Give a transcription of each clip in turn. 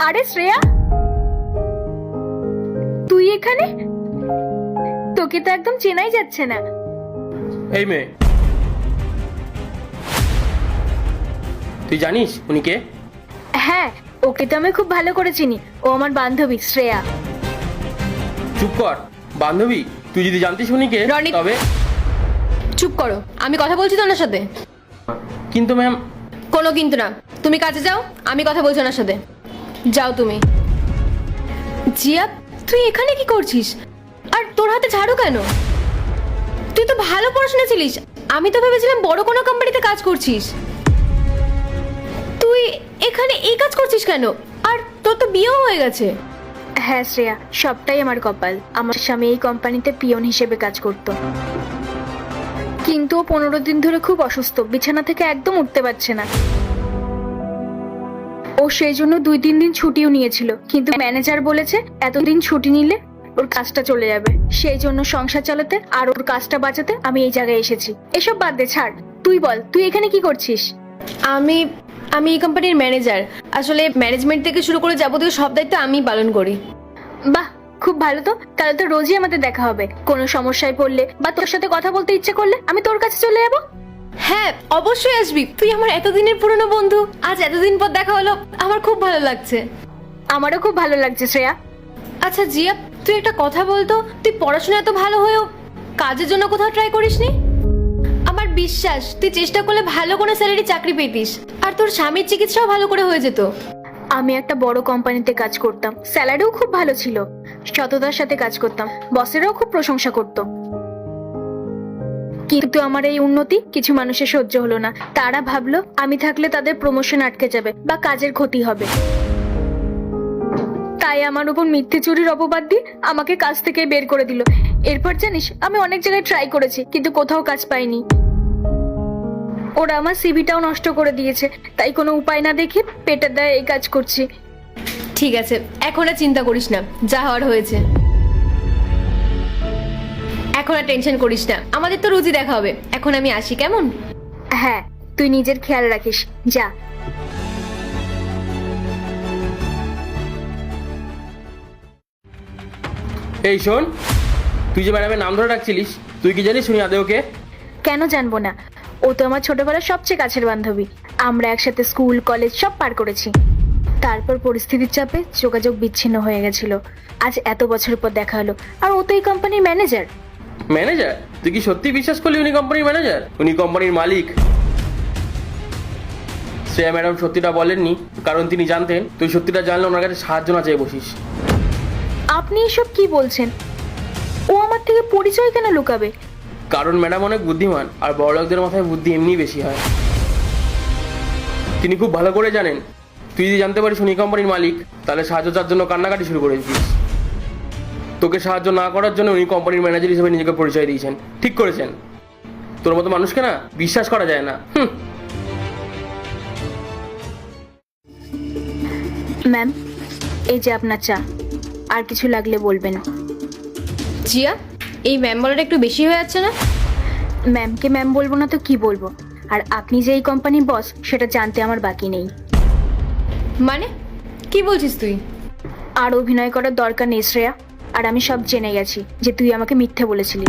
আরে শ্রেয়া, তুই এখানে? তোকে তো একদম চেনাই যাচ্ছে না। এই মেয়ে, তুই জানিস উনি কে? হ্যাঁ, ওকে তো আমি খুব ভালো করে চিনি। ও আমার বান্ধবী শ্রেয়া। চুপ কর। বান্ধবী? তুই যদি জানতিস উনি কে রনি। তবে। চুপ করো, আমি কথা বলছি তো ওনার সাথে। কিন্তু ম্যাম। কোনো কিন্তু না, তুমি কাজে যাও, আমি কথা বলছি ওনার সাথে। যাও তুমি। জিয়া, তুই এখানে কি করছিস? আর তোর হাতে ঝাড়ু কেন? তুই তো ভালো পড়াশোনা ছিলিস, আমি তো ভেবেছিলাম বড় কোনো কোম্পানিতে কাজ করছিস। তুই এখানে এই কাজ করছিস কেন? আর তোর তো বিয়েও হয়ে গেছে। হ্যাঁ শ্রেয়া, সবটাই আমার কপাল। আমার স্বামী এই কোম্পানিতে পিয়ন হিসেবে কাজ করত, কিন্তু ও 15 দিন ধরে খুব অসুস্থ, বিছানা থেকে একদম উঠতে পারছে না। ও সেই জন্য 2-3 দিন ছুটিও নিয়েছিল, কিন্তু ম্যানেজার বলেছে এতদিন ছুটি নিলে ওর কাজটা চলে যাবে। সেই জন্য সংসার চালাতে আর ওর কাজটা বাঁচাতে আমি এই জায়গায় এসেছি। এসব বাদ দে, ছাড়। তুই বল, তুই এখানে কি করছিস? আমি আমি এই কোম্পানির ম্যানেজার। আসলে ম্যানেজমেন্ট থেকে শুরু করে যাবতীয় সব দায়িত্ব আমি পালন করি। বাহ, খুব ভালো তো। তাহলে তো রোজই আমাদের দেখা হবে। কোনো সমস্যায় পড়লে বা তোর সাথে কথা বলতে ইচ্ছে করলে আমি তোর কাছে চলে যাবো। হ্যাঁ, অবশ্যই আসবি। তুই আমার এতদিনের পুরনো বন্ধু, আজ এতদিন পর দেখা হলো, আমার খুব ভালো লাগছে। আমারও খুব ভালো লাগছে শ্রেয়া। আচ্ছা জিয়া, তুই একটা কথা বলতো, তুই পড়াশোনা এত ভালো হয়েও কাজের জন্য কোথাও ট্রাই করিসনি? আমার বিশ্বাস তুই চেষ্টা করলে ভালো কোনো স্যালারি চাকরি পেতিস, আর তোর স্বামীর চিকিৎসাও ভালো করে হয়ে যেত। আমি একটা বড় কোম্পানিতে কাজ করতাম, স্যালারিও খুব ভালো ছিল, সততার সাথে কাজ করতাম, বসেরাও খুব প্রশংসা করত। কিন্তু আমার এই উন্নতি কিছু মানুষের সহ্য হলো না। তারা ভাবলো আমি থাকলে তাদের প্রমোশন আটকে যাবে বা কাজের ক্ষতি হবে। তাই আমার উপর মিথ্যে চুরির অপবাদ দিয়ে আমাকে কাজ থেকে বের করে দিল। এরপর জানিস, আমি অনেক জায়গায় ট্রাই করেছি, কিন্তু কোথাও কাজ পাইনি। ওরা আমার সিভিটাও নষ্ট করে দিয়েছে। তাই কোনো উপায় না দেখে পেটের দায়ে এই কাজ করছি। ঠিক আছে, এখন আর চিন্তা করিস না, যা হওয়ার হয়েছে। এখন আর টেনশন করিস না, আমাদের তো রোজই দেখা হবে। এখন আমি আসি, কেমন? হ্যাঁ, তুই নিজের খেয়াল রাখিস, যা। এই শোন, তুই যে ম্যাডামের নাম ধরে ডাকছিলিস, তুই কি জানিস উনি আদৌ কে? কেন জানবো না? ও তো আমার ছোটবেলার সবচেয়ে কাছের বান্ধবী। আমরা একসাথে স্কুল কলেজ সব পার করেছি। তারপর পরিস্থিতির চাপে যোগাযোগ বিচ্ছিন্ন হয়ে গেছিল। আজ এত বছর পর দেখা হলো, আর ও তো এই কোম্পানির ম্যানেজার। ম্যানেজার? তুই কি সত্যি বিশ্বাস করলি উনি কোম্পানির ম্যানেজার? উনি কোম্পানির মালিক। শ্রেয়া ম্যাডাম সত্যিটা বলেননি, কারণ তিনি জানতেন তুই সত্যিটা জানলে ওনার কাছে সাহায্য না চেয়ে বসিস। আপনি এসব কি বলছেন? ও আমার থেকে পরিচয় কেন লুকাবে? কারণ ম্যাডাম অনেক বুদ্ধিমান, আর বড়লোকদের মাথায় বুদ্ধি এমনি বেশি হয়। তিনি খুব ভালো করে জানেন তুই যদি জানতে পারিস উনি কোম্পানির মালিক, তাহলে সাহায্য চার জন্য কান্নাকাটি শুরু করে দিস। তোকে সাহায্য না করার জন্য উনি কোম্পানির ম্যানেজার হিসেবে নিজেকে পরিচয় দিয়েছেন। ঠিক করেছেন। তোর মতো মানুষকে না বিশ্বাস করা যায় না। ম্যাম, এই যে আপনার চা। আর কিছু লাগলে বলবেন। জিয়া, এই ম্যাম বলাটা একটু বেশি হয়ে যাচ্ছে না? ম্যামকে ম্যাম বলবো না তো কি বলবো? আর আপনি যে এই কোম্পানির বস সেটা জানতে আমার বাকি নেই। মানে কি বলছিস তুই? আর অভিনয় করার দরকার নেই শ্রেয়া। আর আমি সব জেনে গেছি যে তুই আমাকে মিথ্যে বলেছিলি।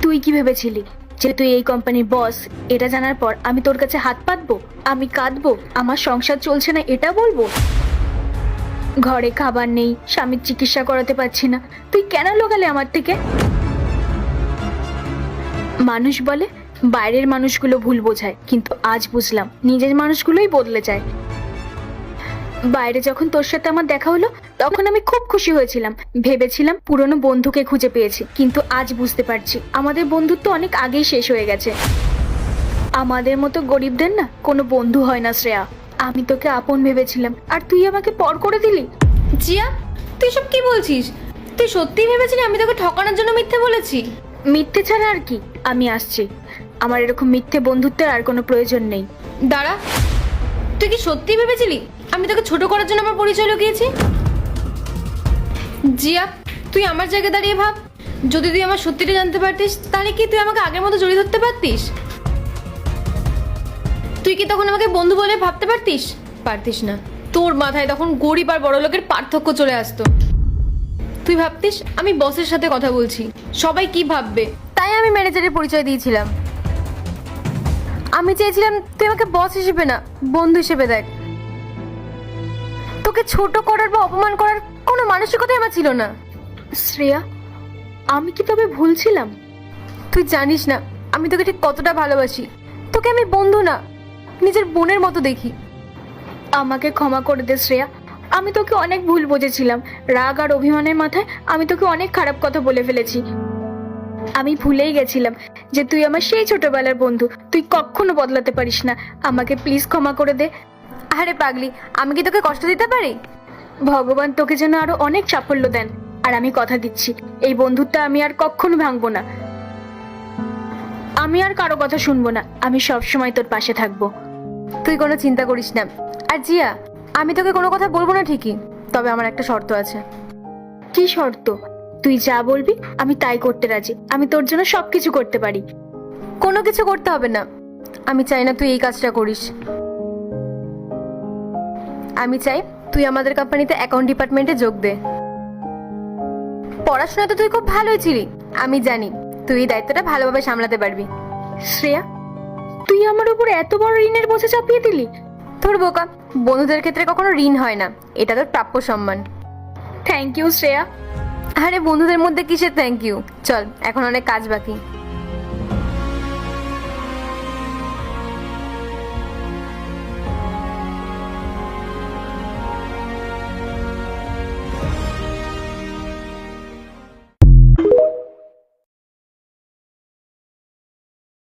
তুই কি ভেবেছিলি যে তুই এই কোম্পানির বস? এটা জানার পর আমি তোর কাছে হাত পাতবো, আমি কাঁদবো, আমার সংসার চলছে না এটা বলবো? ঘরে খাবার নেই, স্বামীর চিকিৎসা করাতে পারছি না, তুই কেন লোকালে আমার থেকে? মানুষ বলে বাইরের মানুষগুলো ভুল বোঝায়, কিন্তু আজ বুঝলাম নিজের মানুষগুলোই বদলে যায়। বাইরে যখন তোর সাথে আমার দেখা হলো তখন আমি খুব খুশি হয়েছিলাম, ভেবেছিলাম পুরনো বন্ধুকে খুঁজে পেয়েছি, কিন্তু আজ বুঝতে পারছি আমাদের বন্ধুত্ব অনেক আগেই শেষ হয়ে গেছে। আমাদের মতো গরিবদের না কোনো বন্ধু হয় না শ্রেয়া। আমি তোকে আপন ভেবেছিলাম, আর তুই আমাকে পর করে দিলি। জিয়া, তুই সব কি বলছিস? তুই সত্যি ভেবেছিলি আমি তোকে ঠকানোর জন্য মিথ্যে বলেছি? মিথ্যে ছাড়া আর কি। আমি আসছি। আমার এরকম মিথ্যে বন্ধুত্বের আর কোনো প্রয়োজন নেই। দাঁড়া, তুই কি সত্যি ভেবেছিলি আমি তোকে ছোট করার জন্য আমার পরিচয় লুকিয়েছি? জিয়া, তুই আমার জায়গায় দাঁড়িয়ে ভাব, যদি তুই আমার সত্যিটা জানতে পারতিস তাহলে কি তুই আমাকে আগের মতো জড়িয়ে ধরতে পারতিস? তুই কি তখন আমাকে বন্ধু বলে ভাবতে পারতিস? পারতিস না। তোর মাথায় তখন গরিব আর বড় লোকের পার্থক্য চলে আসতো। তুই ভাবতিস আমি বসের সাথে কথা বলছি, সবাই কি ভাববে, তাই আমি ম্যানেজারের পরিচয় দিয়েছিলাম। আমি চেয়েছিলাম তুই আমাকে বস হিসেবে না, বন্ধু হিসেবে দেখ। তোকে ছোট করার বা অপমান করার কোনো মানসিকতাই আমার ছিল না। শ্রেয়া, আমি কি তবে ভুল ছিলাম? তুই জানিস না আমি তোকে ঠিক কতটা ভালোবাসি। তোকে আমি বন্ধু না, নিজের বোনের মতো দেখি। আমাকে ক্ষমা করে দে শ্রেয়া, আমি তোকে অনেক ভুল বুঝেছিলাম। রাগ আর অভিমানের মাথায় আমি তোকে অনেক খারাপ কথা বলে ফেলেছি। আমি ভুলেই গেছিলাম যে তুই আমার সেই ছোটবেলার বন্ধু। তুই কখনো বদলাতে পারিস না, আমাকে প্লিজ ক্ষমা করে দে। আরে পাগলি, আমি কি তোকে কষ্ট দিতে পারি? ভগবান তোকে যেন আরো অনেক সাফল্য দেন। আর আমি কথা দিচ্ছি, এই বন্ধুত্ব আমি আর কখনো ভাঙবো না। আমি আর কারো কথা শুনবো না, আমি সব সময় তোর পাশে থাকবো। তুই কোনো চিন্তা করিস না। আর জিয়া, আমি তোকে কোনো কথা বলবো না ঠিকই, তবে আমার একটা শর্ত আছে। কি শর্ত? তুই যা বলবি আমি তাই করতে রাজি। আমি তোর জন্য সবকিছু করতে পারি। কোনো কিছু করতে হবে না, আমি চাই না তুই এই কাজটা করিস। আমি চাই তুই আমাদের কোম্পানিতে অ্যাকাউন্ট ডিপার্টমেন্টে যোগ দে। পড়াশোনা তো তুই খুব ভালোই ছিলি, আমি জানি তুই এই দায়িত্বটা ভালোভাবে সামলাতে পারবি। শ্রেয়া, তুই আমার উপর এত বড় ঋণের বোঝা চাপিয়ে দিলি। তোর বোকা, বন্ধুদের ক্ষেত্রে কখনো ঋণ হয় না, এটা তোর প্রাপ্য সম্মান। Thank you Shreya. আরে বন্ধুদের মধ্যে কিসের থ্যাংক ইউ, চল এখন অনেক কাজ বাকি।